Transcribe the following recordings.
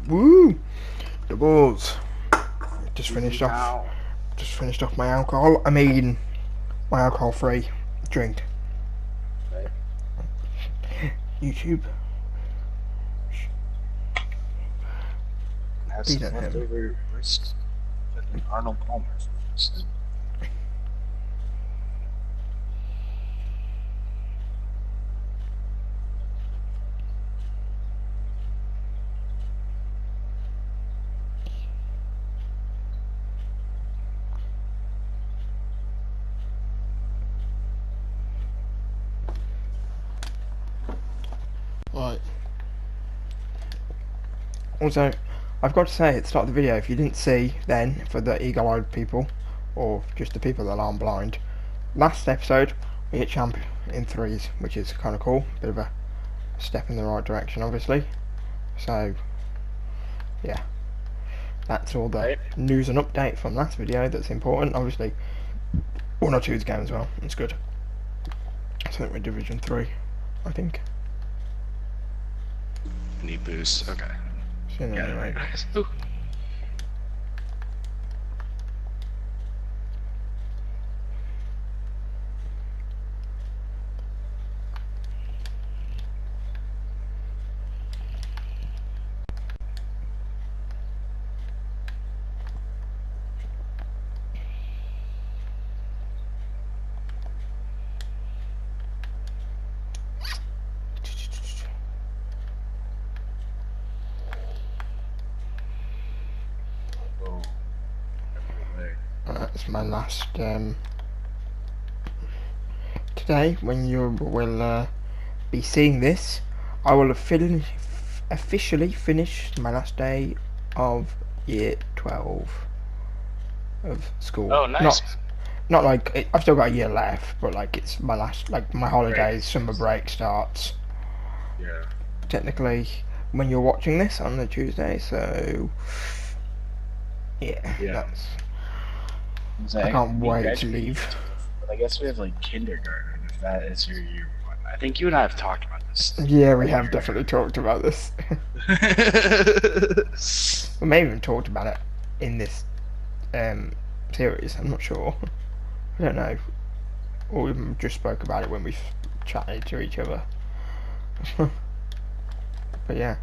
Woo! Doubles. Just finished off my alcohol. I mean, my alcohol-free drink. Right. YouTube. Have Beat some at him. leftover Arnold Palmer. Right. Also, I've got to say at the start of the video, if you didn't see then, for the eagle-eyed people, or just the people that aren't blind, last episode we hit champ in threes, which is kind of cool. Bit of a step in the right direction, obviously. So, yeah. That's all the news and update from last video that's important. Obviously, 1 or 2's game as well. It's good. I think we're Division 3, I think. Need boost. Okay. So, anyway. Ooh. That's my last today. When you will be seeing this, I will have officially finished my last day of year 12 of school. Oh, nice. Not like I've still got a year left, but like it's my last, like my holidays, summer break starts. Yeah. Technically, when you're watching this on the Tuesday, so yeah. That's. I can't wait to leave. But I guess we have like kindergarten, if that is your year one. I think you and I have talked about this. Yeah, we have definitely talked about this. We may have even talked about it in this series, I'm not sure. I don't know. Or we just spoke about it when we chatted to each other. But yeah.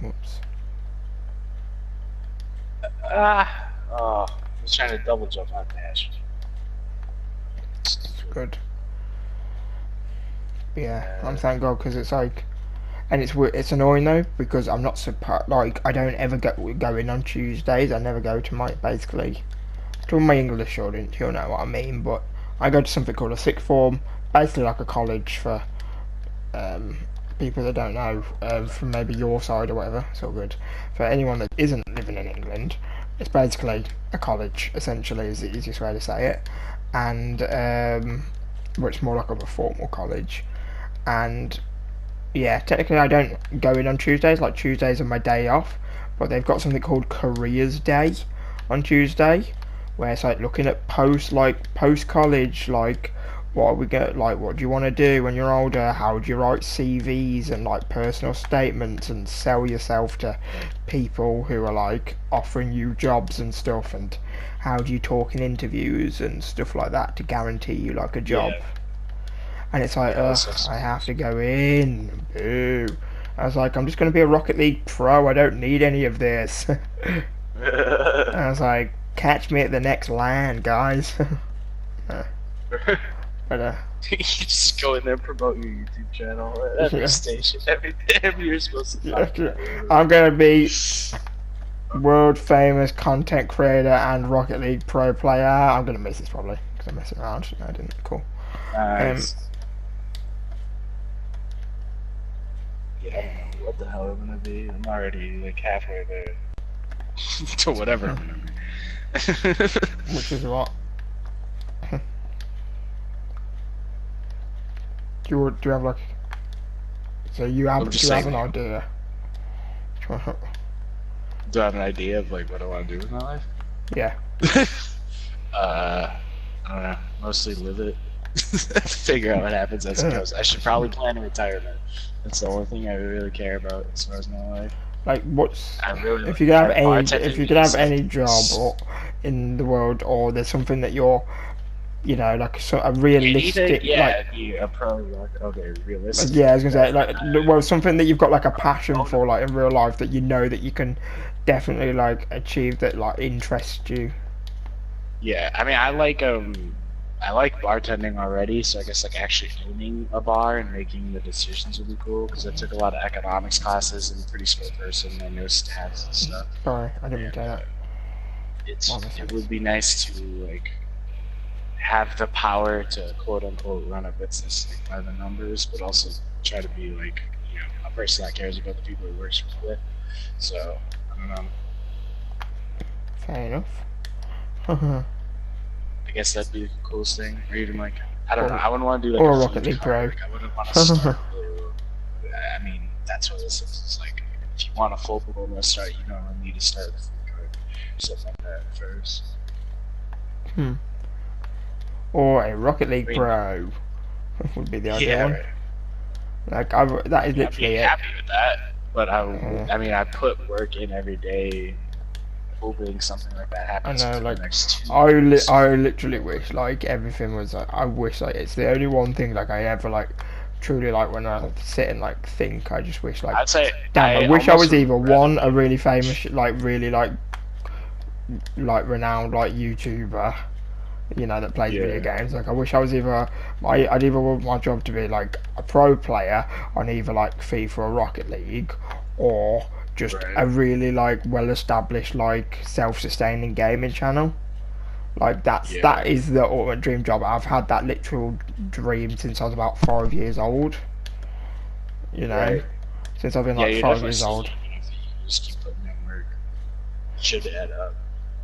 Whoops. Oh, I was trying to double jump on dash. Good. But yeah, I'm thank God, because it's like, and it's annoying though, because I'm not like I don't ever go in on Tuesdays. I never go to my basically to my English audience. You'll know what I mean. But I go to something called a sixth form, basically like a college for people that don't know, from maybe your side or whatever. It's all good. For anyone that isn't living in England, it's basically a college, essentially, is the easiest way to say it. And well, it's more like a formal college. And yeah, technically I don't go in on Tuesdays. Like Tuesdays are my day off, but they've got something called Careers Day on Tuesday, where it's like looking at post college, like what what do you want to do when you're older, how do you write CVs and like personal statements and sell yourself to people who are like offering you jobs and stuff, and how do you talk in interviews and stuff like that to guarantee you like a job. And it's like, I have to go in. Boo. I was like, I'm just going to be a Rocket League pro. I don't need any of this. And I was like, catch me at the next LAN, guys. But you just go in there and promote your YouTube channel at every station. Every you're supposed to talk about. I'm going to be world famous content creator and Rocket League pro player. I'm going to miss this probably, because I'm messing around. No, I didn't. Cool. Nice. Yeah, I don't know what the hell I'm gonna be. I'm already like halfway there to whatever I'm gonna be. Which is what? do you have like? So you have an idea? Do I have an idea of like what I want to do with my life? Yeah. I don't know. Mostly live it. Figure out what happens as it goes. I should probably plan a retirement. That's the only thing I really care about as far as my life. Like, what's I really if you could have like any bartending. job or in the world, or there's something that you're, you know, like a Anything, realistic, yeah, be a pro. Okay, realistic. yeah, I was gonna say like, well, something that you've got like a passion for, like in real life, that you know that you can definitely like achieve, that like interests you. Yeah, I mean, I like bartending already, so I guess like actually owning a bar and making the decisions would be cool because I took a lot of economics classes and I'm a pretty smart person. I know stats and stuff. Sorry, I didn't mean to say that. It would be nice to like have the power to quote unquote run a business like, by the numbers, but also try to be like a person that cares about the people he works with. So I don't know. Fair enough. I guess that'd be the coolest thing, or even like I don't know. I wouldn't want to do like or a Rocket League Pro. Like, I wouldn't want to start. I mean, that's what this is. It's like if you want a full blown start, you don't really need to start with a card or something like that first. Or a Rocket League Pro would be the ideal one. Right. Like that is literally I'd be happy with that, but I mean, I put work in every day, hoping something like that happens. I know, like the next 2 years. I literally wish like everything was like, I wish like it's the only one thing like I ever like truly like when I sit and like think. I just wish like I'd say damn, I wish I was either one, a really famous like really like renowned like YouTuber, you know, that plays video games. Like I wish I was either I'd either want my job to be like a pro player on either like FIFA or Rocket League, or just a really like well established like self-sustaining gaming channel. Like that is the ultimate dream job. I've had that literal dream since I was about 5 years old, you know, since I've been like 5 years old. You just keep putting in work. It should add up.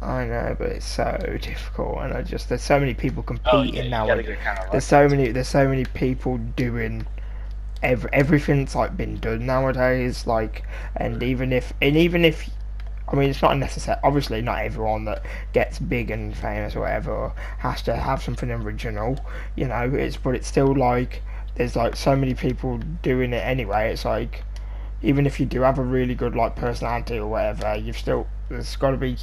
I know, but it's so difficult, and there's so many people competing now. There's so many people doing everything's like been done nowadays. Like, and even if I mean, it's not necessary. Obviously, not everyone that gets big and famous or whatever has to have something original, you know. But it's still like there's like so many people doing it anyway. It's like even if you do have a really good like personality or whatever, there's got to be.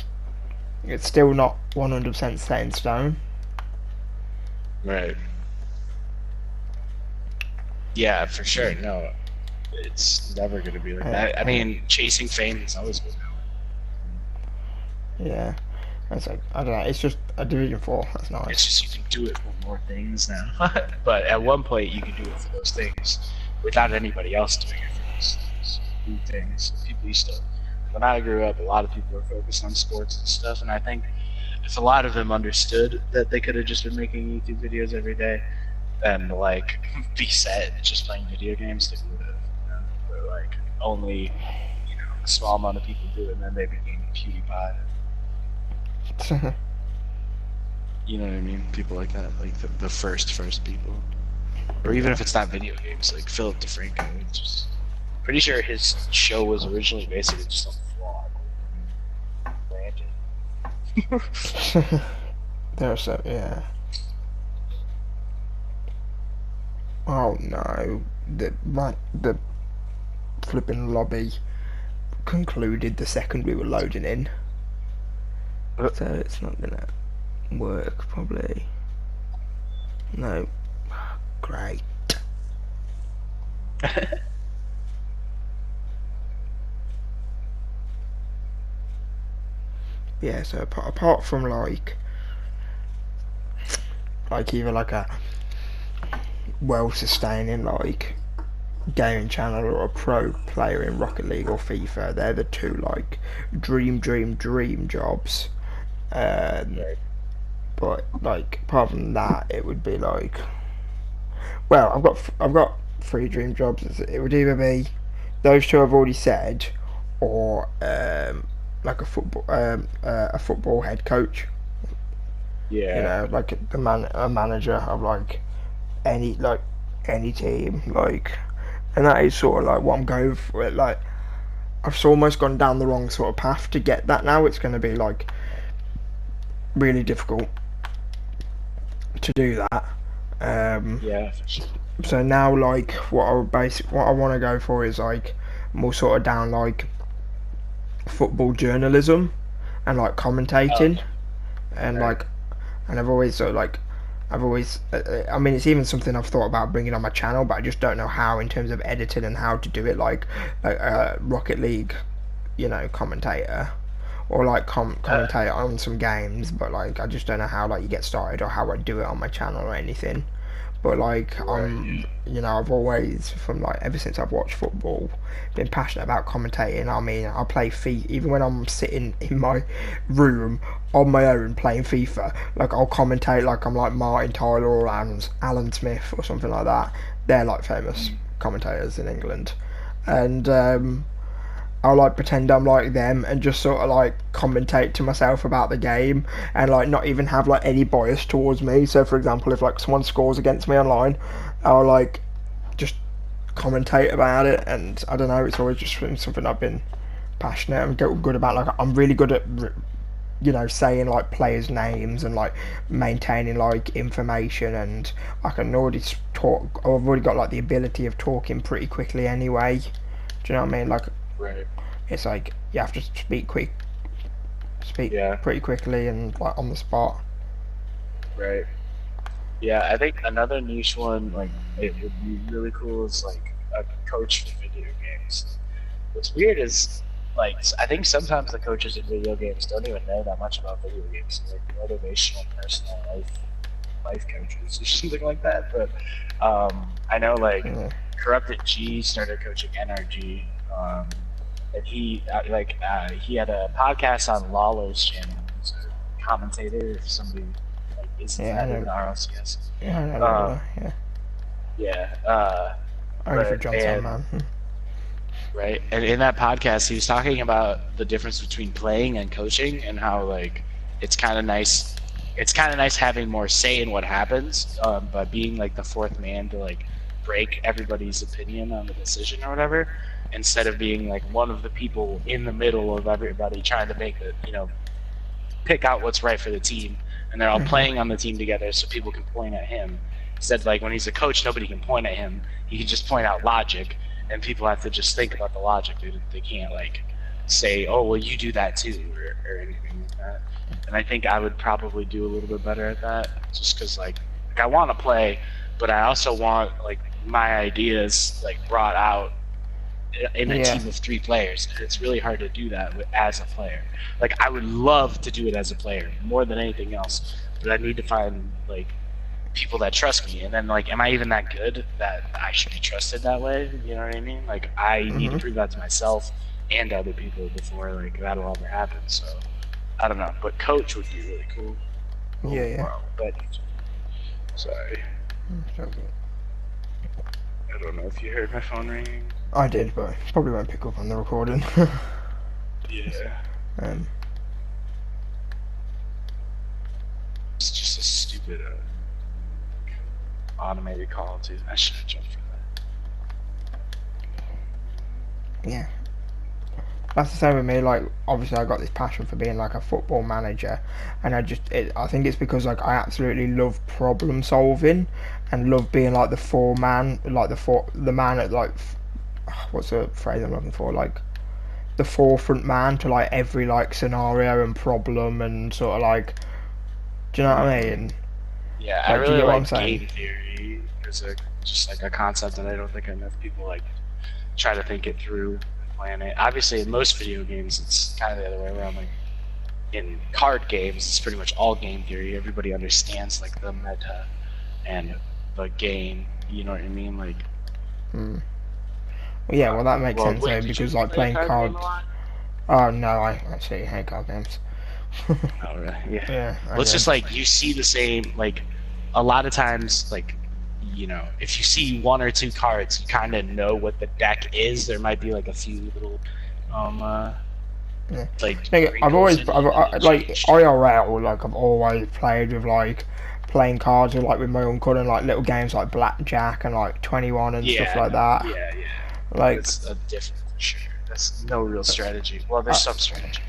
It's still not 100% set in stone. Right. Yeah, for sure. No, it's never going to be like that. I mean, chasing fame is always good. Yeah. It's like, I don't know, it's just a Division 4, that's nice. It's just you can do it for more things now. But at one point you can do it for those things without anybody else doing it for those things. People used to, when I grew up, a lot of people were focused on sports and stuff, and I think if a lot of them understood that they could have just been making YouTube videos every day and like be set just playing video games, they would have. But like only a small amount of people do it, and then they became PewDiePie. You know what I mean? People like that, like the first people, or even if it's not video games, like Philip DeFranco. Just pretty sure his show was originally basically just on vlog. There's so Oh no, the flipping lobby concluded the second we were loading in, so it's not gonna work probably. No, great. Yeah, so apart from like either like a well-sustaining like gaming channel or a pro player in Rocket League or FIFA, they're the two like dream jobs. But like apart from that, it would be like, well, I've got 3 dream jobs. It would either be those two I've already said, or like a football head coach. Yeah. You know, like a manager of like any team, like, and that is sort of like what I'm going for. It like I've almost gone down the wrong sort of path to get that now. It's going to be like really difficult to do that, Yeah, for sure. So now, like, what I want to go for is like more sort of down like football journalism and like Oh, commentating and right. like, and I've always sort of like, I've always, I mean, it's even something I've thought about bringing on my channel, but I just don't know how in terms of editing and how to do it, like Rocket League, commentator, or like Uh, commentate on some games, but like I just don't know how like you get started or how I do it on my channel or anything. But like right. I've always, from like ever since I've watched football, been passionate about commentating. I mean, I play FIFA even when I'm sitting in my room on my own playing FIFA. Like I'll commentate like I'm like Martin Tyler or Alan Smith or something like that. They're like famous Mm. commentators in England, and I'll like pretend I'm like them and just sort of like commentate to myself about the game and like not even have like any bias towards me. So for example, if like someone scores against me online, I'll like just commentate about it, and I don't know. It's always just been something I've been passionate and good about. Like I'm really good at saying like players' names and like maintaining like information, and I can already talk. I've already got like the ability of talking pretty quickly anyway. Do you know what I mean? Like Right. it's like you have to speak Yeah. pretty quickly and like on the spot. Right. Yeah, I think another niche one, like it would be really cool, is like a coach for video games. What's weird is, like, I think sometimes the coaches in video games don't even know that much about video games, like motivational, personal life coaches or something like that. But I know like Yeah, Corrupted G started coaching NRG, and he had a podcast on Lawler's channel. He's a commentator. If somebody like is yeah, I that in know. RLCS. Yeah, I know. Um, Yeah, yeah, only for Johnson, man. right. And in that podcast, he was talking about the difference between playing and coaching, and how like it's kind of nice. It's kind of nice having more say in what happens, by being like the fourth man to like break everybody's opinion on the decision or whatever, instead of being like one of the people in the middle of everybody trying to make it, pick out what's right for the team, and they're all Mhm. playing on the team together so people can point at him. Instead, like when he's a coach, nobody can point at him. He can just point out logic, and people have to just think about the logic. They can't like say, "Oh, well, you do that too," or anything like that. And I think I would probably do a little bit better at that, just because like I want to play, but I also want like my ideas like brought out in a Yeah. team of 3 players, and it's really hard to do that as a player. Like I would love to do it as a player more than anything else, but I need to find like people that trust me, and then like, am I even that good that I should be trusted that way? You know what I mean? Like I need to Mhm. prove that to myself and other people before like that'll ever happen. So I don't know, but coach would be really cool. Oh Yeah, yeah. wow, but sorry, So good. I don't know if you heard my phone ringing. I did, but probably won't pick up on the recording. Yeah, um, it's just a stupid automated call too. I should have jumped for that. yeah. That's the same with me. Like, obviously, I got this passion for being like a football manager, and I think it's because like I absolutely love problem solving, and love being like the foreman, like the man at like, what's the phrase I'm looking for? Like the forefront man to like every like scenario and problem and sort of like, do you know what I mean? Yeah, I Like, do you really get what I'm like saying? game theory as a just like a concept that I don't think enough people like try to think it through and plan it. Obviously, in most video games, it's kind of the other way around. Like in card games, it's pretty much all game theory. Everybody understands like the meta and the game. You know what I mean? Like, Hmm. Well, yeah, well that makes well, sense wait, though, did you because like play a playing card game cards. a lot? Oh no, I actually hate card games. Oh, really? Yeah. Yeah, I Well, it's do. just like you see the same, like a lot of times, like, if you see one or two cards, you kind of know what the deck is. There might be like a few little, um, uh, Yeah. like I've wrinkles always, in it that they like changed. IRL, like I've always played with like playing cards with like with my uncle and like little games like blackjack and like 21 and stuff Yeah, like that. yeah, yeah. Like, That's a different for sure. That's no real strategy. Well, there's some strategy.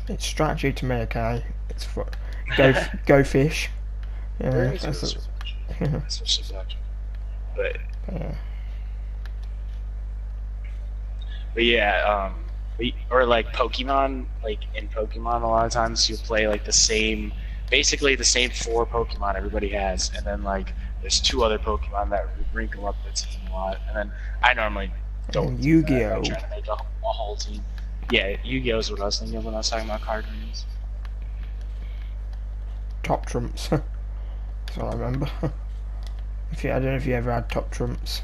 it's strategy to me, okay? It's go fish. Yeah, It's that's so a, especially Black. But yeah. but yeah, or like Pokemon, like in Pokemon, a lot of times you'll play like basically the same 4 Pokemon everybody has, and then like there's 2 other Pokemon that wrinkle up the team a lot, and then I normally don't And do that. I Yu-Gi-Oh. try to make a whole team. Yeah, Yu-Gi-Oh is what I was thinking of when I was talking about card games. Top Trumps. That's what I remember. I don't know if you ever had Top Trumps.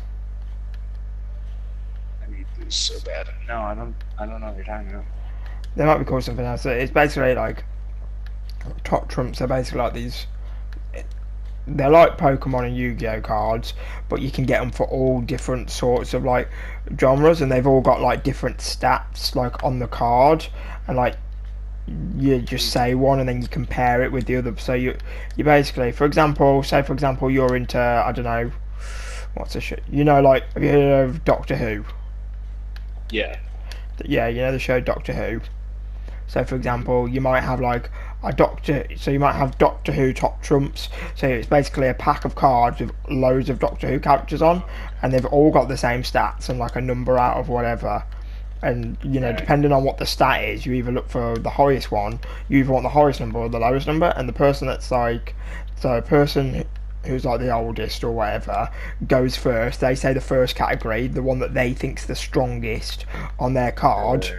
I need boost so bad. No, I don't. I don't know what you're talking about. They might be called something else. It's basically like Top Trumps are basically like these. They're like Pokemon and Yu-Gi-Oh cards, but you can get them for all different sorts of like genres, and they've all got like different stats like on the card, and like you just say one and then you compare it with the other. So you basically, for example, you're into, I don't know, what's the shit? You know, like, have you heard of Doctor Who? Yeah. Yeah, you know the show Doctor Who. So for example, you might have like you might have Doctor Who Top Trumps. So it's basically a pack of cards with loads of Doctor Who characters on, and they've all got the same stats and like a number out of whatever. And you know, depending on what the stat is, you either look for the highest one, you either want the highest number or the lowest number, and the person that's like, so a person who's like the oldest or whatever goes first. They say the first category, the one that they think's the strongest on their card,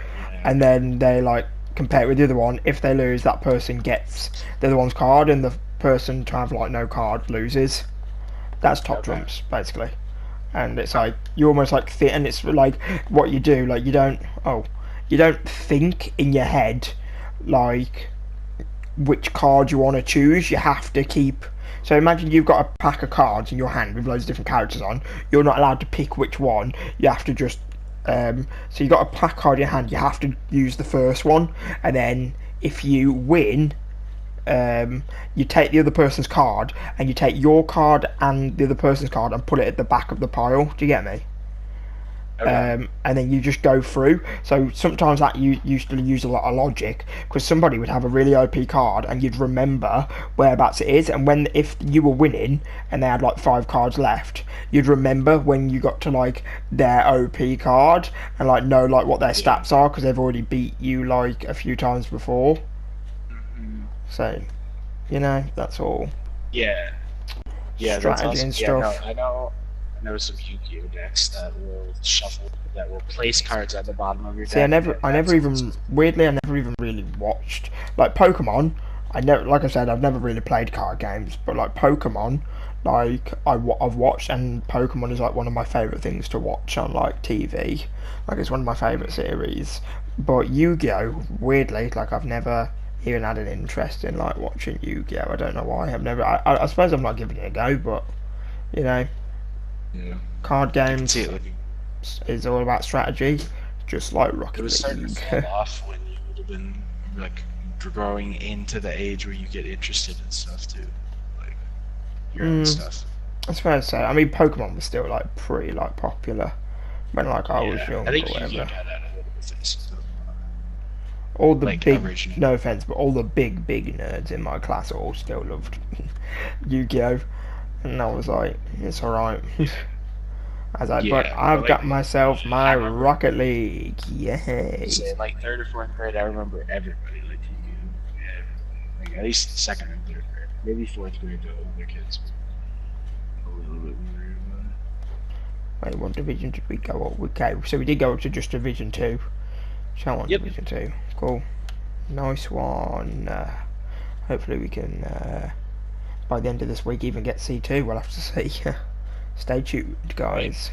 and then they like compare it with the other one. If they lose, that person gets the other one's card, and the person to have like no card loses. That's Top Trumps basically. And it's like you almost like and it's like what you do, like you don't think in your head like which card you want to choose. You have to keep. So imagine you've got a pack of cards in your hand with loads of different characters on. You're not allowed to pick which one. You have to just so you got a pack card in your hand. You have to use the first one, and then if you win, you take the other person's card, and you take your card and the other person's card and put it at the back of the pile. Do you get me? Okay. And then you just go through. So sometimes that you used to use a lot of logic, because somebody would have a really OP card and you'd remember whereabouts it is, and if you were winning and they had like 5 cards left, you'd remember when you got to like their OP card and like know like what their stats are, because they've already beat you like a few times before. So, you know, that's all. Yeah, strategy that's awesome. and stuff. I know some Yu-Gi-Oh decks that will shuffle, that will place cards at the bottom of your deck. See, I never even really watched like Pokemon. Like I said, I've never really played card games, but like Pokemon, like I've watched, and Pokemon is like one of my favorite things to watch on like TV. Like it's one of my favorite series. But Yu-Gi-Oh, weirdly, like I've never even had an interest in like watching Yu-Gi-Oh. I don't know why. I suppose I'm not giving it a go, but you know, card games is all about strategy, just like Rocket League. It was starting to fall off when you would have been like growing into the age where you get interested in stuff too, like your own stuff. That's fair to say. I mean, Pokemon was still like pretty like popular when like I was young. I think or whatever. Yu-Gi-Oh got out a little bit. All the like big, original. no offense, but all the big nerds in my class all still loved Yu-Gi-Oh, and I was like, it's alright. I was like, but I've got myself my Rocket League, yay! So in like 3rd or 4th grade, I remember everybody like Yu-Gi-Oh. Yeah, like at least 2nd and 3rd grade, maybe 4th grade to older kids. A little bit weird. Wait, what division did we go up? Okay, so we did go up to just Division 2. So on Division 2. Cool. Nice one. Hopefully we can, by the end of this week, even get C2. We'll have to see. Stay tuned, guys.